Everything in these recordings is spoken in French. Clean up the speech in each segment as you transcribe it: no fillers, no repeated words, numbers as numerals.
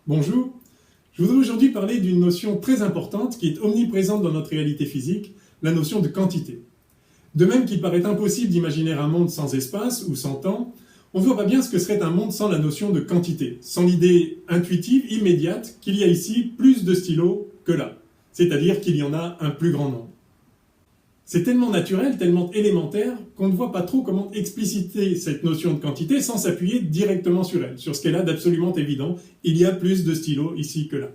Bonjour, je voudrais aujourd'hui parler d'une notion très importante qui est omniprésente dans notre réalité physique, la notion de quantité. De même qu'il paraît impossible d'imaginer un monde sans espace ou sans temps, on ne voit pas bien ce que serait un monde sans la notion de quantité, sans l'idée intuitive, immédiate, qu'il y a ici plus de stylos que là, c'est-à-dire qu'il y en a un plus grand nombre. C'est tellement naturel, tellement élémentaire, qu'on ne voit pas trop comment expliciter cette notion de quantité sans s'appuyer directement sur elle, sur ce qu'elle a d'absolument évident. Il y a plus de stylos ici que là.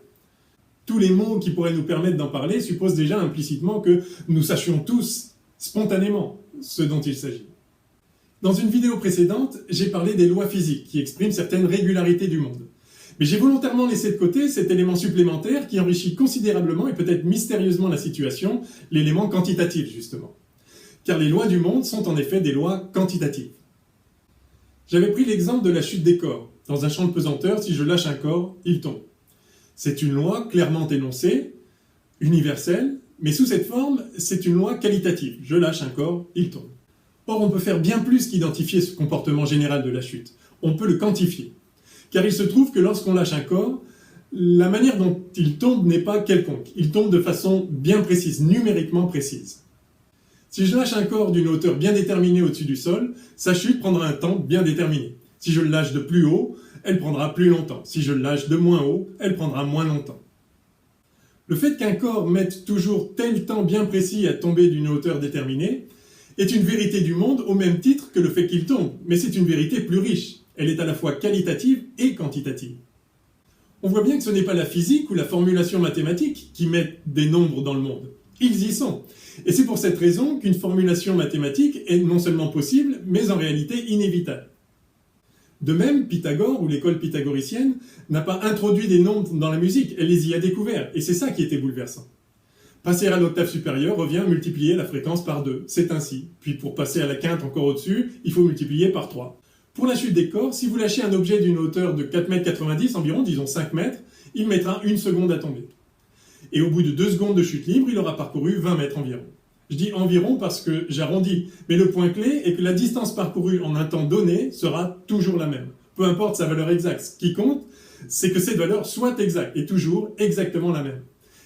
Tous les mots qui pourraient nous permettre d'en parler supposent déjà implicitement que nous sachions tous, spontanément, ce dont il s'agit. Dans une vidéo précédente, j'ai parlé des lois physiques qui expriment certaines régularités du monde. Mais j'ai volontairement laissé de côté cet élément supplémentaire qui enrichit considérablement et peut-être mystérieusement la situation, l'élément quantitatif justement. Car les lois du monde sont en effet des lois quantitatives. J'avais pris l'exemple de la chute des corps. Dans un champ de pesanteur, si je lâche un corps, il tombe. C'est une loi clairement énoncée, universelle, mais sous cette forme, c'est une loi qualitative. Je lâche un corps, il tombe. Or, on peut faire bien plus qu'identifier ce comportement général de la chute. On peut le quantifier. Car il se trouve que lorsqu'on lâche un corps, la manière dont il tombe n'est pas quelconque. Il tombe de façon bien précise, numériquement précise. Si je lâche un corps d'une hauteur bien déterminée au-dessus du sol, sa chute prendra un temps bien déterminé. Si je le lâche de plus haut, elle prendra plus longtemps. Si je le lâche de moins haut, elle prendra moins longtemps. Le fait qu'un corps mette toujours tel temps bien précis à tomber d'une hauteur déterminée est une vérité du monde au même titre que le fait qu'il tombe, mais c'est une vérité plus riche. Elle est à la fois qualitative et quantitative. On voit bien que ce n'est pas la physique ou la formulation mathématique qui mettent des nombres dans le monde. Ils y sont. Et c'est pour cette raison qu'une formulation mathématique est non seulement possible, mais en réalité inévitable. De même, Pythagore, ou l'école pythagoricienne, n'a pas introduit des nombres dans la musique, elle les y a découverts, et c'est ça qui était bouleversant. Passer à l'octave supérieure revient à multiplier la fréquence par 2, c'est ainsi. Puis pour passer à la quinte encore au-dessus, il faut multiplier par 3. Pour la chute des corps, si vous lâchez un objet d'une hauteur de 4,90 m environ, disons 5 mètres, il mettra 1 seconde à tomber. Et au bout de 2 secondes de chute libre, il aura parcouru 20 mètres environ. Je dis environ parce que j'arrondis, mais le point clé est que la distance parcourue en un temps donné sera toujours la même. Peu importe sa valeur exacte. Ce qui compte, c'est que cette valeur soit exacte, et toujours exactement la même.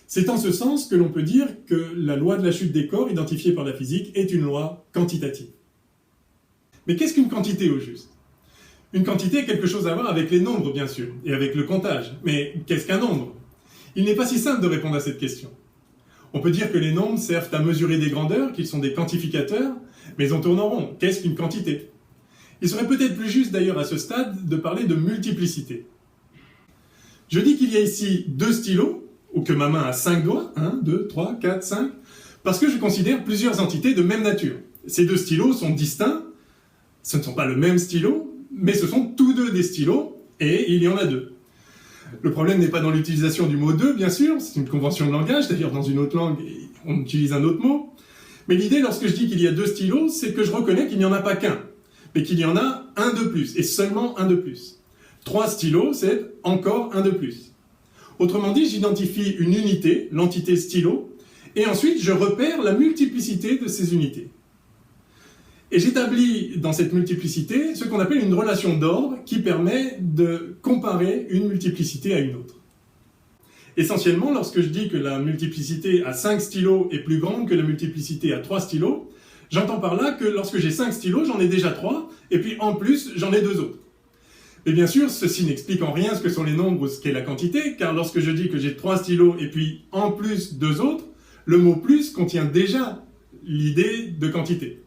C'est en ce sens que l'on peut dire que la loi de la chute des corps, identifiée par la physique, est une loi quantitative. Mais qu'est-ce qu'une quantité au juste ? Une quantité a quelque chose à voir avec les nombres, bien sûr, et avec le comptage. Mais qu'est-ce qu'un nombre ? Il n'est pas si simple de répondre à cette question. On peut dire que les nombres servent à mesurer des grandeurs, qu'ils sont des quantificateurs, mais on tourne en rond. Qu'est-ce qu'une quantité ? Il serait peut-être plus juste d'ailleurs à ce stade de parler de multiplicité. Je dis qu'il y a ici 2 stylos, ou que ma main a 5 doigts, 1, 2, 3, 4, 5, parce que je considère plusieurs entités de même nature. Ces 2 stylos sont distincts, ce ne sont pas le même stylo, mais ce sont tous 2 des stylos, et il y en a 2. Le problème n'est pas dans l'utilisation du mot 2, bien sûr, c'est une convention de langage, d'ailleurs dans une autre langue, on utilise un autre mot. Mais l'idée, lorsque je dis qu'il y a 2 stylos, c'est que je reconnais qu'il n'y en a pas qu'un, mais qu'il y en a un de plus, et seulement un de plus. 3 stylos, c'est encore un de plus. Autrement dit, j'identifie une unité, l'entité stylo, et ensuite je repère la multiplicité de ces unités. Et j'établis dans cette multiplicité ce qu'on appelle une relation d'ordre qui permet de comparer une multiplicité à une autre. Essentiellement, lorsque je dis que la multiplicité à 5 stylos est plus grande que la multiplicité à 3 stylos, j'entends par là que lorsque j'ai 5 stylos, j'en ai déjà 3, et puis en plus, j'en ai 2 autres. Et bien sûr, ceci n'explique en rien ce que sont les nombres ou ce qu'est la quantité, car lorsque je dis que j'ai 3 stylos et puis en plus 2 autres, le mot plus contient déjà l'idée de quantité.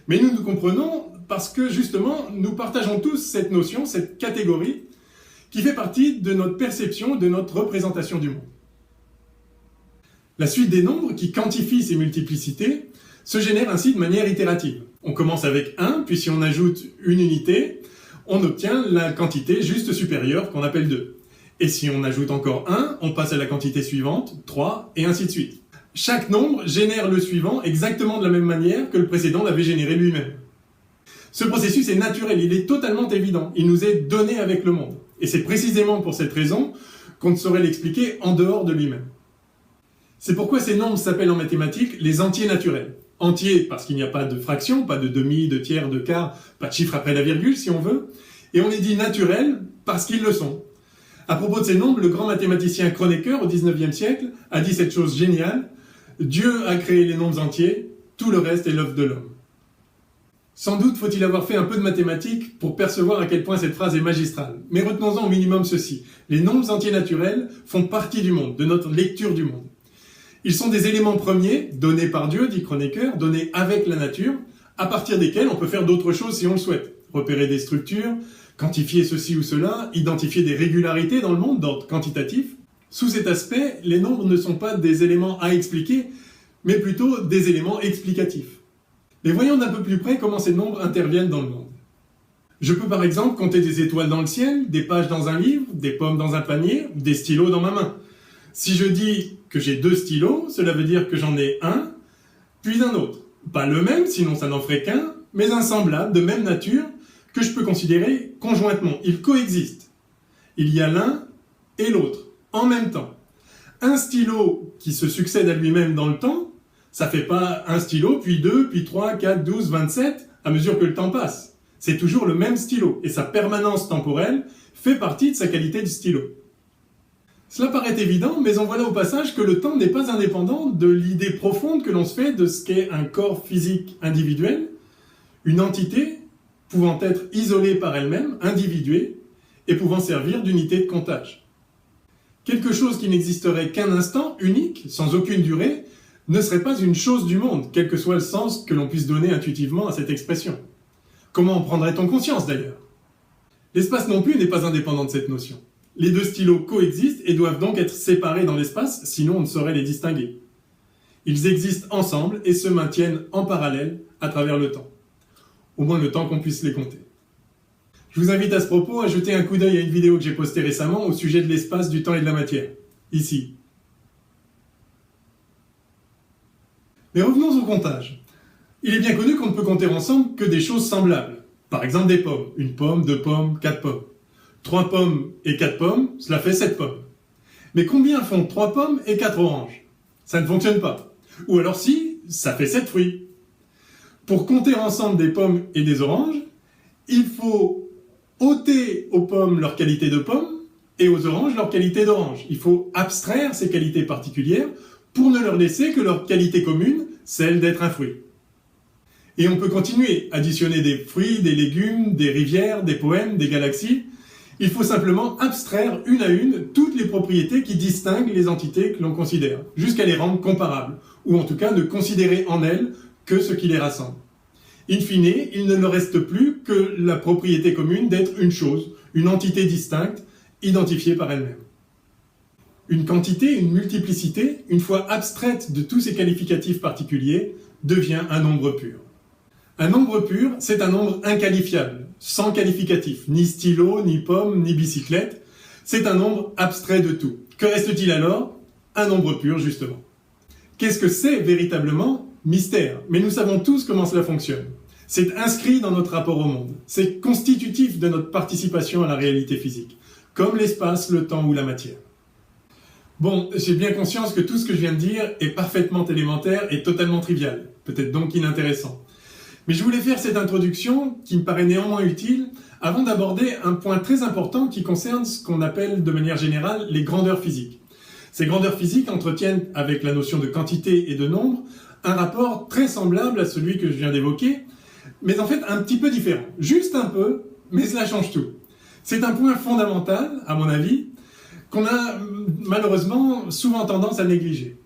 Mais nous comprenons parce que justement, nous partageons tous cette notion, cette catégorie, qui fait partie de notre perception, de notre représentation du monde. La suite des nombres qui quantifient ces multiplicités se génère ainsi de manière itérative. On commence avec 1, puis si on ajoute une unité, on obtient la quantité juste supérieure qu'on appelle 2. Et si on ajoute encore 1, on passe à la quantité suivante, 3, et ainsi de suite. Chaque nombre génère le suivant exactement de la même manière que le précédent l'avait généré lui-même. Ce processus est naturel, il est totalement évident, il nous est donné avec le monde. Et c'est précisément pour cette raison qu'on ne saurait l'expliquer en dehors de lui-même. C'est pourquoi ces nombres s'appellent en mathématiques les entiers naturels. Entiers parce qu'il n'y a pas de fraction, pas de demi, de tiers, de quart, pas de chiffre après la virgule si on veut. Et on les dit naturels parce qu'ils le sont. À propos de ces nombres, le grand mathématicien Kronecker, au XIXe siècle, a dit cette chose géniale: Dieu a créé les nombres entiers, tout le reste est l'œuvre de l'homme. Sans doute faut-il avoir fait un peu de mathématiques pour percevoir à quel point cette phrase est magistrale. Mais retenons-en au minimum ceci: les nombres entiers naturels font partie du monde, de notre lecture du monde. Ils sont des éléments premiers, donnés par Dieu, dit Kronecker, donnés avec la nature, à partir desquels on peut faire d'autres choses si on le souhaite. Repérer des structures, quantifier ceci ou cela, identifier des régularités dans le monde d'ordre quantitatif. Sous cet aspect, les nombres ne sont pas des éléments à expliquer, mais plutôt des éléments explicatifs. Mais voyons d'un peu plus près comment ces nombres interviennent dans le monde. Je peux par exemple compter des étoiles dans le ciel, des pages dans un livre, des pommes dans un panier, des stylos dans ma main. Si je dis que j'ai 2 stylos, cela veut dire que j'en ai un, puis un autre. Pas le même, sinon ça n'en ferait qu'un, mais un semblable, de même nature, que je peux considérer conjointement. Ils coexistent. Il y a l'un et l'autre, en même temps. Un stylo qui se succède à lui-même dans le temps, ça fait pas un stylo, puis 2, puis 3, 4, 12, 27, à mesure que le temps passe. C'est toujours le même stylo, et sa permanence temporelle fait partie de sa qualité de stylo. Cela paraît évident, mais en voilà au passage que le temps n'est pas indépendant de l'idée profonde que l'on se fait de ce qu'est un corps physique individuel, une entité pouvant être isolée par elle-même, individuée, et pouvant servir d'unité de comptage. Quelque chose qui n'existerait qu'un instant, unique, sans aucune durée, ne serait pas une chose du monde, quel que soit le sens que l'on puisse donner intuitivement à cette expression. Comment en prendrait-on conscience d'ailleurs? L'espace non plus n'est pas indépendant de cette notion. Les 2 stylos coexistent et doivent donc être séparés dans l'espace, sinon on ne saurait les distinguer. Ils existent ensemble et se maintiennent en parallèle à travers le temps. Au moins le temps qu'on puisse les compter. Je vous invite à ce propos à jeter un coup d'œil à une vidéo que j'ai postée récemment au sujet de l'espace, du temps et de la matière. Ici. Mais revenons au comptage. Il est bien connu qu'on ne peut compter ensemble que des choses semblables. Par exemple des pommes. Une pomme, 2 pommes, 4 pommes. 3 pommes et 4 pommes, cela fait 7 pommes. Mais combien font 3 pommes et 4 oranges? Ça ne fonctionne pas. Ou alors si, ça fait 7 fruits. Pour compter ensemble des pommes et des oranges, il faut ôter aux pommes leur qualité de pommes et aux oranges leur qualité d'orange. Il faut abstraire ces qualités particulières pour ne leur laisser que leur qualité commune, celle d'être un fruit. Et on peut continuer, additionner des fruits, des légumes, des rivières, des poèmes, des galaxies. Il faut simplement abstraire une à une toutes les propriétés qui distinguent les entités que l'on considère, jusqu'à les rendre comparables, ou en tout cas ne considérer en elles que ce qui les rassemble. In fine, il ne leur reste plus que la propriété commune d'être une chose, une entité distincte, identifiée par elle-même. Une quantité, une multiplicité, une fois abstraite de tous ces qualificatifs particuliers, devient un nombre pur. Un nombre pur, c'est un nombre inqualifiable, sans qualificatif, ni stylo, ni pomme, ni bicyclette. C'est un nombre abstrait de tout. Que reste-t-il alors? Un nombre pur, justement. Qu'est-ce que c'est véritablement? Mystère. Mais nous savons tous comment cela fonctionne. C'est inscrit dans notre rapport au monde. C'est constitutif de notre participation à la réalité physique, comme l'espace, le temps ou la matière. Bon, j'ai bien conscience que tout ce que je viens de dire est parfaitement élémentaire et totalement trivial, peut-être donc inintéressant. Mais je voulais faire cette introduction, qui me paraît néanmoins utile, avant d'aborder un point très important qui concerne ce qu'on appelle de manière générale les grandeurs physiques. Ces grandeurs physiques entretiennent, avec la notion de quantité et de nombre, un rapport très semblable à celui que je viens d'évoquer, mais en fait un petit peu différent. Juste un peu, mais cela change tout. C'est un point fondamental, à mon avis, qu'on a malheureusement souvent tendance à négliger.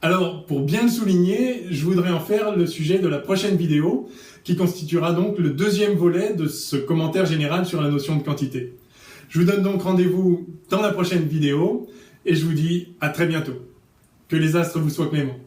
Alors, pour bien le souligner, je voudrais en faire le sujet de la prochaine vidéo, qui constituera donc le 2e volet de ce commentaire général sur la notion de quantité. Je vous donne donc rendez-vous dans la prochaine vidéo, et je vous dis à très bientôt. Que les astres vous soient cléments.